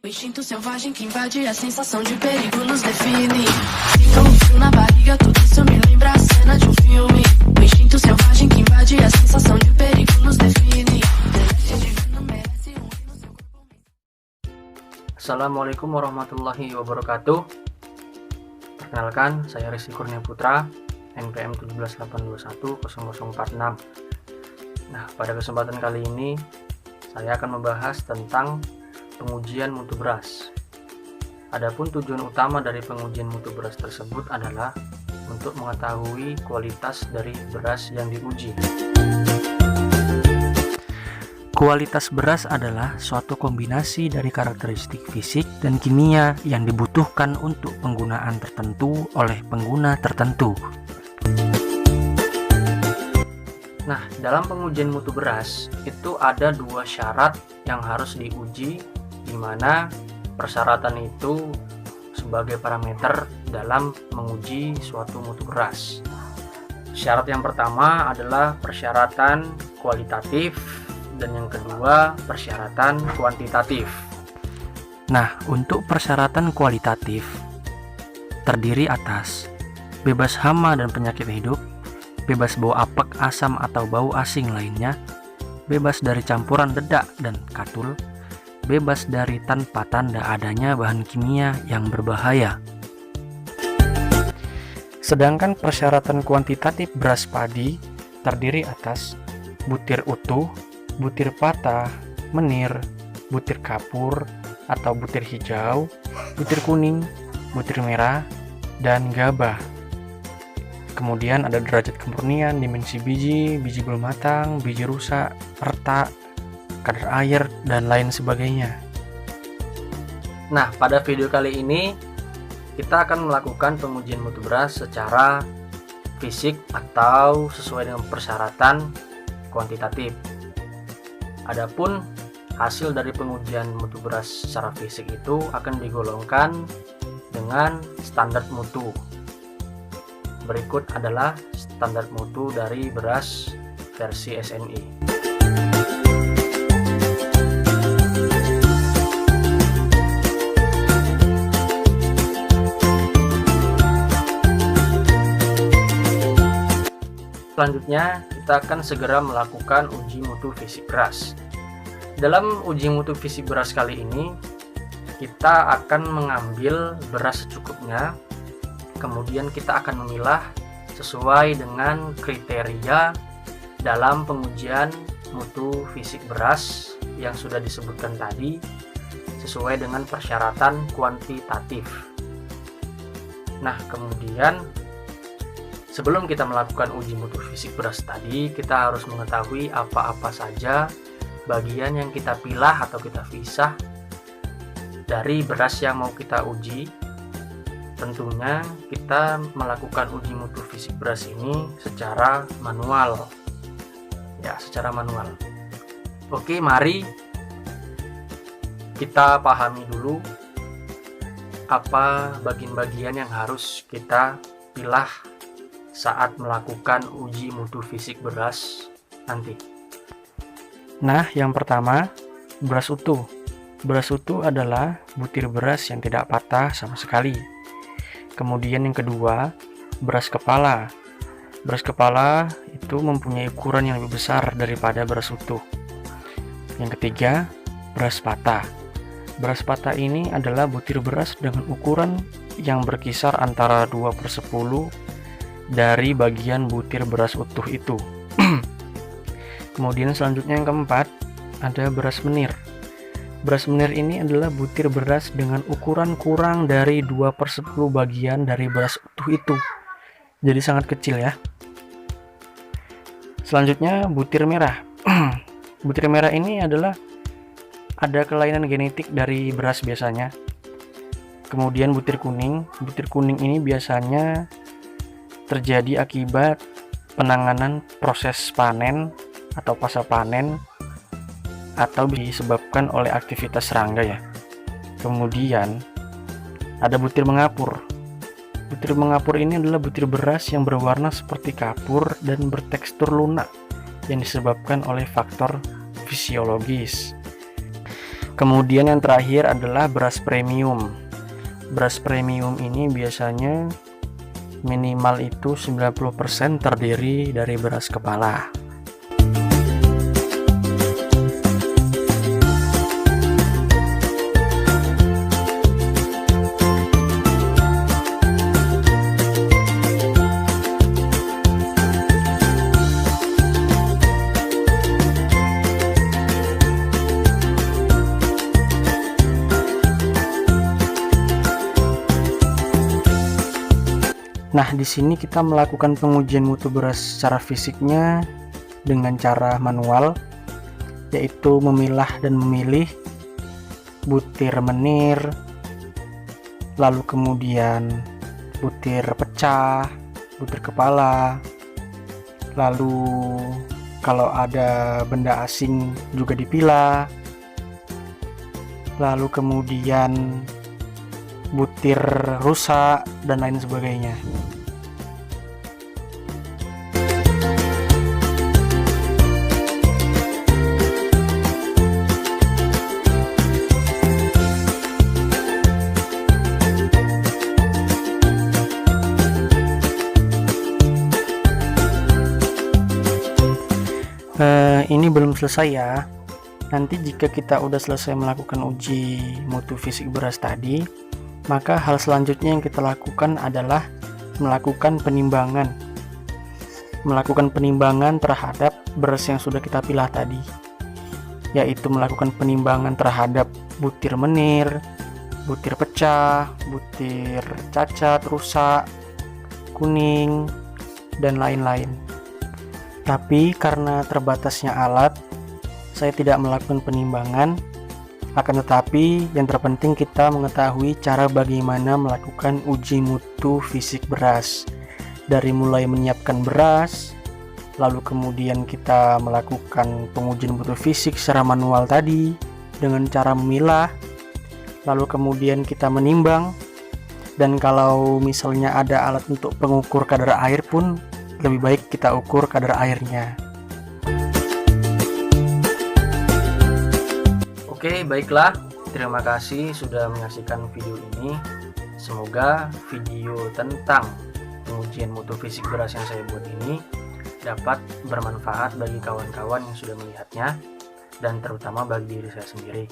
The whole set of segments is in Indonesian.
instinto selvagem que invade a sensação de perigo nos define. Sinto um frio na barriga, tudo isso me lembra a cena de um filme. O instinto selvagem que invade a sensação de perigo nos define. Assalamualaikum warahmatullahi wabarakatuh. Perkenalkan, saya Rizky Kurnia Putra, NPM 178210046. Nah, pada kesempatan kali ini saya akan membahas tentang pengujian mutu beras. Adapun tujuan utama dari pengujian mutu beras tersebut adalah untuk mengetahui kualitas dari beras yang diuji. Kualitas beras adalah suatu kombinasi dari karakteristik fisik dan kimia yang dibutuhkan untuk penggunaan tertentu oleh pengguna tertentu. Nah, dalam pengujian mutu beras itu ada dua syarat yang harus diuji, di mana persyaratan itu sebagai parameter dalam menguji suatu mutu beras. Syarat yang pertama adalah persyaratan kualitatif dan yang kedua persyaratan kuantitatif. Nah, untuk persyaratan kualitatif terdiri atas bebas hama dan penyakit hidup, bebas bau apek, asam atau bau asing lainnya, bebas dari campuran dedak dan katul, bebas dari tanpa tanda adanya bahan kimia yang berbahaya. Sedangkan persyaratan kuantitatif beras padi terdiri atas butir utuh, butir patah, menir, butir kapur atau butir hijau, butir kuning, butir merah, dan gabah. Kemudian ada derajat kemurnian, dimensi biji, biji belum matang, biji rusak, retak, kadar air, dan lain sebagainya. Nah, pada video kali ini kita akan melakukan pengujian mutu beras secara fisik atau sesuai dengan persyaratan kuantitatif. Adapun hasil dari pengujian mutu beras secara fisik itu akan digolongkan dengan standar mutu. Berikut adalah standar mutu dari beras versi SNI. Selanjutnya, kita akan segera melakukan uji mutu fisik beras. Dalam uji mutu fisik beras kali ini, kita akan mengambil beras secukupnya, kemudian kita akan memilah sesuai dengan kriteria dalam pengujian mutu fisik beras yang sudah disebutkan tadi, sesuai dengan persyaratan kuantitatif. Nah, kemudian sebelum kita melakukan uji mutu fisik beras tadi, kita harus mengetahui apa-apa saja bagian yang kita pilah atau kita pisah dari beras yang mau kita uji. Tentunya kita melakukan uji mutu fisik beras ini secara manual. Ya, secara manual. Oke, mari kita pahami dulu apa bagian-bagian yang harus kita pilah saat melakukan uji mutu fisik beras nanti. Nah, yang pertama, beras utuh. Beras utuh adalah butir beras yang tidak patah sama sekali. Kemudian yang kedua, beras kepala. Beras kepala itu mempunyai ukuran yang lebih besar daripada beras utuh. Yang ketiga, beras patah. Beras patah ini adalah butir beras dengan ukuran yang berkisar antara 2/10 dari bagian butir beras utuh itu. Kemudian selanjutnya yang keempat, ada beras menir. Beras menir ini adalah butir beras dengan ukuran kurang dari 2/10 bagian dari beras utuh itu. Jadi sangat kecil ya. Selanjutnya butir merah. Butir merah ini adalah ada kelainan genetik dari beras biasanya. Kemudian butir kuning. Butir kuning ini biasanya terjadi akibat penanganan proses panen atau pasca panen atau disebabkan oleh aktivitas serangga ya. Kemudian ada butir mengapur. Butir mengapur ini adalah butir beras yang berwarna seperti kapur dan bertekstur lunak yang disebabkan oleh faktor fisiologis. Kemudian yang terakhir adalah beras premium. Beras premium ini biasanya minimal itu 90% terdiri dari beras kepala. Nah, di sini kita melakukan pengujian mutu beras secara fisiknya dengan cara manual, yaitu memilah dan memilih butir menir, lalu kemudian butir pecah, butir kepala, lalu kalau ada benda asing juga dipilah, lalu kemudian butir rusak dan lain sebagainya. Ini belum selesai ya. Nanti jika kita udah selesai melakukan uji mutu fisik beras tadi, maka hal selanjutnya yang kita lakukan adalah melakukan penimbangan. Melakukan penimbangan terhadap beras yang sudah kita pilah tadi, yaitu melakukan penimbangan terhadap butir menir, butir pecah, butir cacat, rusak, kuning, dan lain-lain. Tapi karena terbatasnya alat, saya tidak melakukan penimbangan. Akan tetapi yang terpenting kita mengetahui cara bagaimana melakukan uji mutu fisik beras, dari mulai menyiapkan beras, lalu kemudian kita melakukan pengujian mutu fisik secara manual tadi dengan cara memilah, lalu kemudian kita menimbang, dan kalau misalnya ada alat untuk pengukur kadar air pun lebih baik kita ukur kadar airnya. Oke, baiklah. Terima kasih sudah menyaksikan video ini. Semoga video tentang pengujian mutu fisik beras yang saya buat ini dapat bermanfaat bagi kawan-kawan yang sudah melihatnya, dan terutama bagi diri saya sendiri.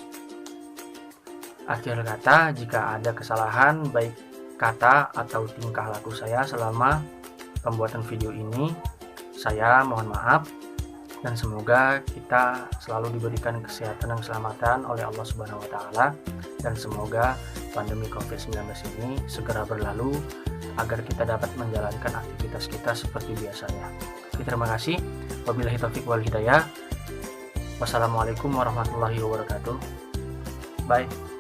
Akhir kata, jika ada kesalahan baik kata atau tingkah laku saya selama pembuatan video ini, saya mohon maaf, dan semoga kita selalu diberikan kesehatan dan keselamatan oleh Allah Subhanahu wa Ta'ala, dan semoga pandemi COVID-19 ini segera berlalu agar kita dapat menjalankan aktivitas kita seperti biasanya. Oke, terima kasih. Wabillahi taufiq wal hidayah. Wassalamualaikum warahmatullahi wabarakatuh. Bye.